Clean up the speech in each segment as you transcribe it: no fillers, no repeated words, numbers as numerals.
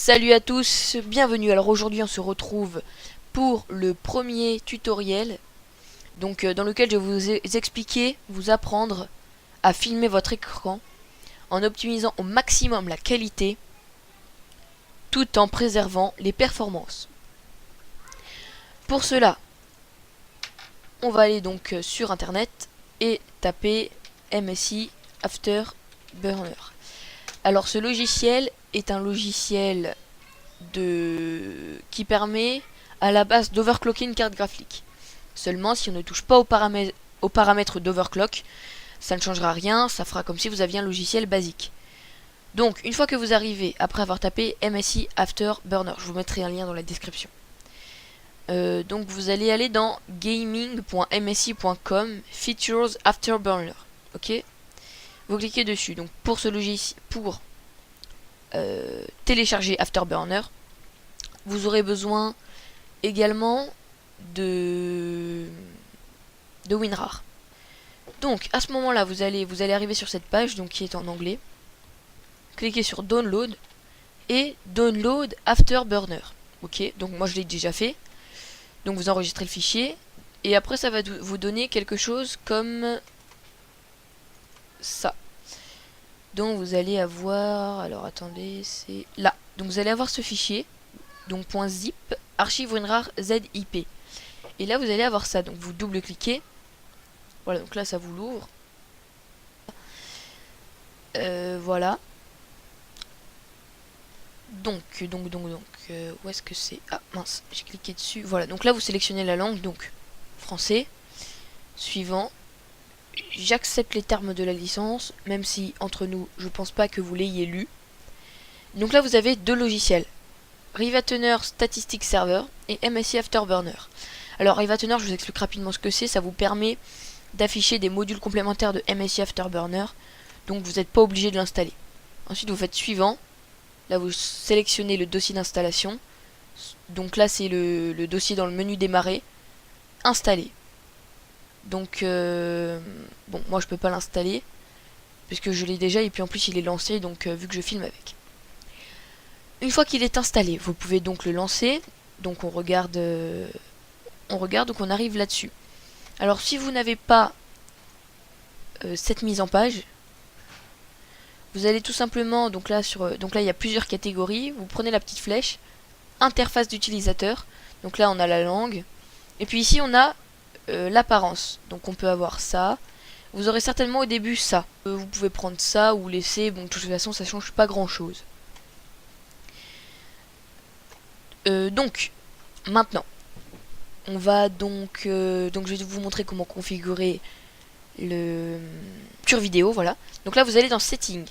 Salut à tous, bienvenue. Alors aujourd'hui on se retrouve pour le premier tutoriel dans lequel je vais vous expliquer, vous apprendre à filmer votre écran en optimisant au maximum la qualité tout en préservant les performances. Pour cela, on va aller donc sur internet et taper MSI Afterburner. Alors ce logiciel est un logiciel qui permet à la base d'overclocker une carte graphique. Seulement si on ne touche pas aux paramètres d'overclock, ça ne changera rien, ça fera comme si vous aviez un logiciel basique. Donc une fois que vous arrivez, après avoir tapé MSI Afterburner, je vous mettrai un lien dans la description. Donc vous allez aller dans gaming.msi.com Features Afterburner. Ok, vous cliquez dessus. Donc pour ce logiciel, pour télécharger Afterburner, vous aurez besoin également de WinRAR. Donc à ce moment là vous allez arriver sur cette page donc qui est en anglais. Cliquez sur Download et Download Afterburner. Ok, donc moi je l'ai déjà fait. Donc vous enregistrez le fichier et après ça va vous donner quelque chose comme ça. Donc vous allez avoir, alors attendez, c'est là. Donc vous allez avoir ce fichier, donc .zip, archive WinRAR ZIP. Et là vous allez avoir ça, donc vous double-cliquez. Voilà, donc là ça vous l'ouvre. Voilà. Donc, où est-ce que c'est? Ah mince, j'ai cliqué dessus. Voilà, donc là vous sélectionnez la langue, donc français. Suivant. J'accepte les termes de la licence, même si entre nous je pense pas que vous l'ayez lu. Donc là vous avez deux logiciels, Rivatener Statistic Server et MSI Afterburner. Alors Rivatener, je vous explique rapidement ce que c'est. Ça vous permet d'afficher des modules complémentaires de MSI Afterburner, donc vous n'êtes pas obligé de l'installer. Ensuite vous faites suivant. Là vous sélectionnez le dossier d'installation. Donc là c'est le dossier dans le menu démarrer. Installer. Donc bon, moi je peux pas l'installer puisque je l'ai déjà et puis en plus il est lancé, donc vu que je filme avec. Une fois qu'il est installé, vous pouvez donc le lancer. Donc on regarde, donc on arrive là-dessus. Alors si vous n'avez pas cette mise en page, vous allez tout simplement, donc là il y a plusieurs catégories. Vous prenez la petite flèche, interface d'utilisateur. Donc là on a la langue. Et puis ici on a l'apparence. Donc on peut avoir ça. Vous aurez certainement au début ça. Vous pouvez prendre ça ou laisser. Bon, de toute façon ça change pas grand chose. Donc maintenant on va donc je vais vous montrer comment configurer le capture vidéo. Voilà, donc là vous allez dans Settings.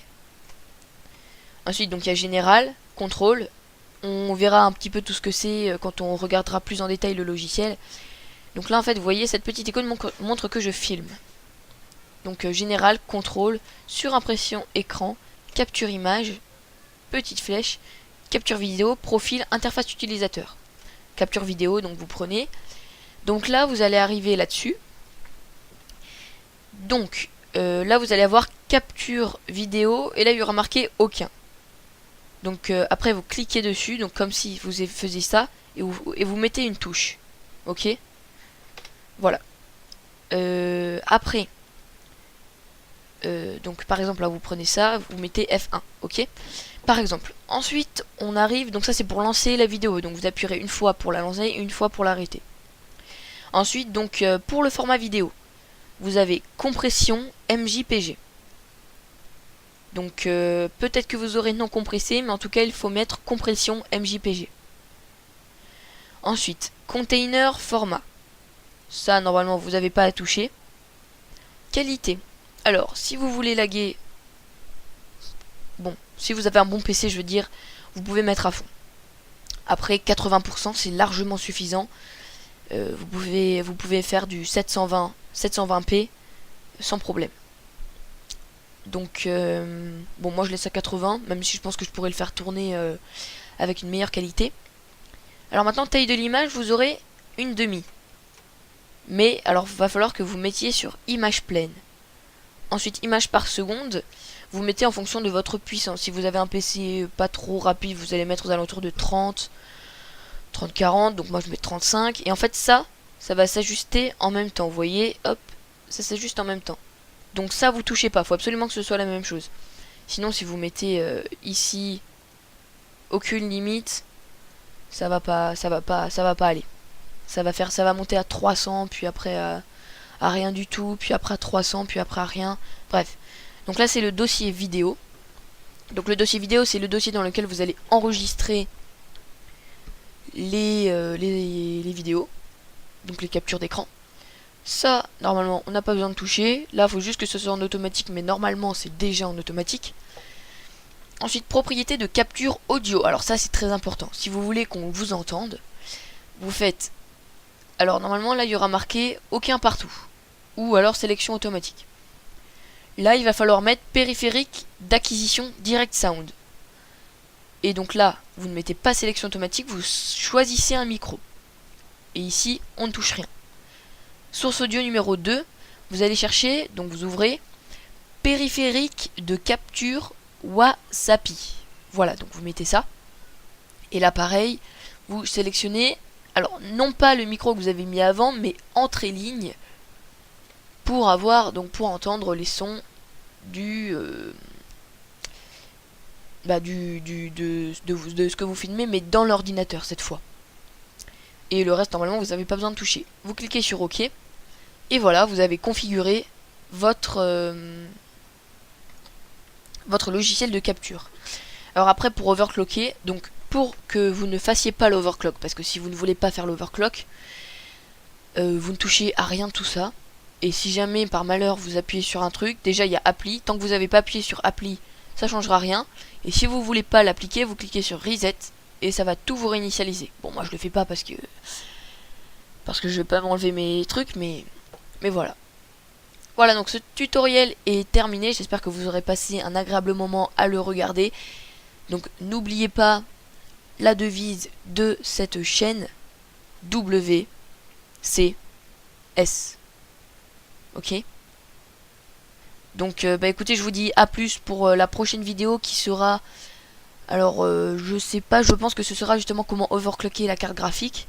Ensuite donc il y a Général, Contrôle. On verra un petit peu tout ce que c'est quand on regardera plus en détail le logiciel. Donc là en fait vous voyez cette petite icône montre que je filme. Donc Général, Contrôle, Surimpression écran, Capture image, petite flèche, Capture vidéo, Profil, Interface utilisateur. Capture vidéo, donc vous prenez. Donc là vous allez arriver là-dessus. Donc là vous allez avoir Capture vidéo et là il y aura marqué aucun. Donc après vous cliquez dessus, donc comme si vous faisiez ça et vous mettez une touche. Ok. Voilà. Après, donc par exemple là vous prenez ça, vous mettez F1, ok. Par exemple, ensuite on arrive, donc ça c'est pour lancer la vidéo, donc vous appuierez une fois pour la lancer et une fois pour l'arrêter. Ensuite donc pour le format vidéo, vous avez compression MJPG. Donc peut-être que vous aurez non compressé, mais en tout cas il faut mettre compression MJPG. Ensuite, container format. Ça normalement vous n'avez pas à toucher. Qualité. Alors si vous voulez laguer, bon, si vous avez un bon PC je veux dire, vous pouvez mettre à fond. Après 80% c'est largement suffisant. Vous pouvez faire du 720p sans problème. Donc bon, moi je laisse à 80, même si je pense que je pourrais le faire tourner avec une meilleure qualité. Alors maintenant, taille de l'image, vous aurez une demi. Mais alors va falloir que vous mettiez sur image pleine. Ensuite image par seconde, vous mettez en fonction de votre puissance. Si vous avez un PC pas trop rapide, vous allez mettre aux alentours de 30, 40, donc moi je mets 35. Et en fait ça va s'ajuster en même temps. Vous voyez, hop, ça s'ajuste en même temps. Donc ça vous touchez pas, faut absolument que ce soit la même chose. Sinon si vous mettez ici aucune limite, ça va pas aller. Ça va monter à 300, puis après à rien du tout, puis après à 300, puis après à rien. Bref. Donc là c'est le dossier vidéo. Donc le dossier vidéo c'est le dossier dans lequel vous allez enregistrer les vidéos. Donc les captures d'écran. Ça, normalement, on n'a pas besoin de toucher. Là, il faut juste que ce soit en automatique, mais normalement, c'est déjà en automatique. Ensuite, propriété de capture audio. Alors ça, c'est très important. Si vous voulez qu'on vous entende, vous faites... Alors normalement, là, il y aura marqué aucun partout. Ou alors sélection automatique. Là, il va falloir mettre périphérique d'acquisition direct sound. Et donc là, vous ne mettez pas sélection automatique, vous choisissez un micro. Et ici, on ne touche rien. Source audio numéro 2, vous allez chercher, donc vous ouvrez périphérique de capture Wasapi. Voilà, donc vous mettez ça. Et là pareil, vous sélectionnez, alors non pas le micro que vous avez mis avant, mais entrée ligne pour avoir, donc pour entendre les sons de ce que vous filmez, mais dans l'ordinateur cette fois. Et le reste, normalement, vous n'avez pas besoin de toucher. Vous cliquez sur OK. Et voilà, vous avez configuré votre logiciel de capture. Alors après, pour overclocker, donc pour que vous ne fassiez pas l'overclock, parce que si vous ne voulez pas faire l'overclock, vous ne touchez à rien de tout ça. Et si jamais par malheur vous appuyez sur un truc, déjà il y a appli. Tant que vous n'avez pas appuyé sur appli, ça changera rien. Et si vous voulez pas l'appliquer, vous cliquez sur reset et ça va tout vous réinitialiser. Bon, moi je le fais pas parce que je vais pas m'enlever mes trucs, mais voilà. Voilà, donc ce tutoriel est terminé. J'espère que vous aurez passé un agréable moment à le regarder. Donc n'oubliez pas la devise de cette chaîne, WCS. Ok. Donc écoutez, je vous dis à plus pour la prochaine vidéo qui sera... Alors je sais pas, je pense que ce sera justement comment overclocker la carte graphique.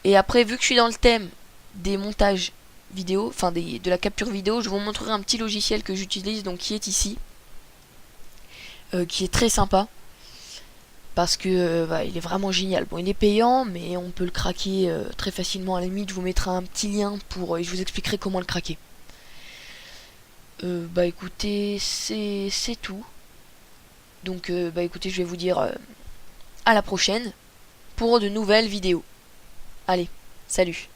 Et après, vu que je suis dans le thème des montages vidéo, enfin de la capture vidéo, je vous montrerai un petit logiciel que j'utilise, donc qui est ici, qui est très sympa, parce que il est vraiment génial. Bon, il est payant, mais on peut le craquer très facilement. À la limite, je vous mettrai un petit lien pour et je vous expliquerai comment le craquer. Écoutez, c'est tout. Donc écoutez, je vais vous dire à la prochaine pour de nouvelles vidéos. Allez, salut.